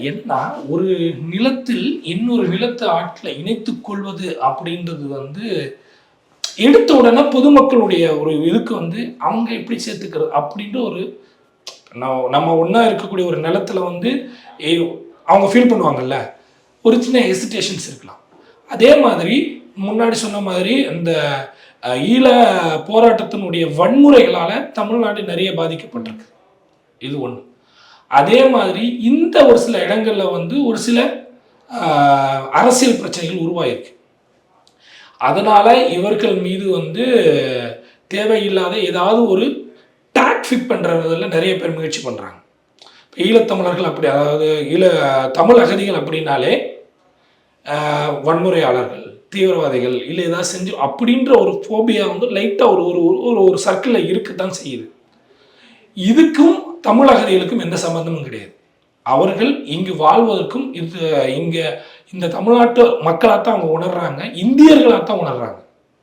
என்ன ஒரு நிலத்தில் இன்னொரு நிலத்து ஆட்களை இணைத்துக் கொள்வது அப்படின்றது எடுத்த உடனே பொதுமக்களுடைய ஒரு இதுக்கு அவங்க எப்படி சேர்த்துக்கிறது அப்படின்ற ஒரு நம்ம ஒன்றா இருக்கக்கூடிய ஒரு நிலத்துல அவங்க ஃபீல் பண்ணுவாங்கல்ல, ஒரு சின்ன ஹெசிடேஷன்ஸ் இருக்கலாம். அதே மாதிரி முன்னாடி சொன்ன மாதிரி இந்த ஈழ போராட்டத்தினுடைய வன்முறைகளால் தமிழ்நாடு நிறைய பாதிக்கப்பட்டிருக்கு. இது ஒன்று. அதே மாதிரி இந்த ஒரு சில இடங்களில் ஒரு சில அரசியல் பிரச்சனைகள் உருவாயிருக்கு. அதனால் இவர்கள் மீது தேவையில்லாத ஏதாவது ஒரு டாக் ஃபிட் பண்ணுறதில் நிறைய பேர் முயற்சி பண்ணுறாங்க. ஈழத்தமிழர்கள் அப்படி, அதாவது தமிழ் அகதிகள் அப்படின்னாலே வன்முறையாளர்கள், தீவிரவாதிகள், இல்லை ஏதாவது செஞ்சு அப்படின்ற ஒரு ஃபோபியா லைட்டாக ஒரு ஒரு ஒரு சர்க்கிளில் இருக்குதான் செய்யுது. இதுக்கும் தமிழ் அகதிகளுக்கும் எந்த சம்பந்தமும் கிடையாது. அவர்கள் இங்கு வாழ்வதற்கும் இங்கே இந்த தமிழ்நாட்டு மக்களாகத்தான் அவங்க உணர்றாங்க, இந்தியர்களாகத்தான் உணர்றாங்க.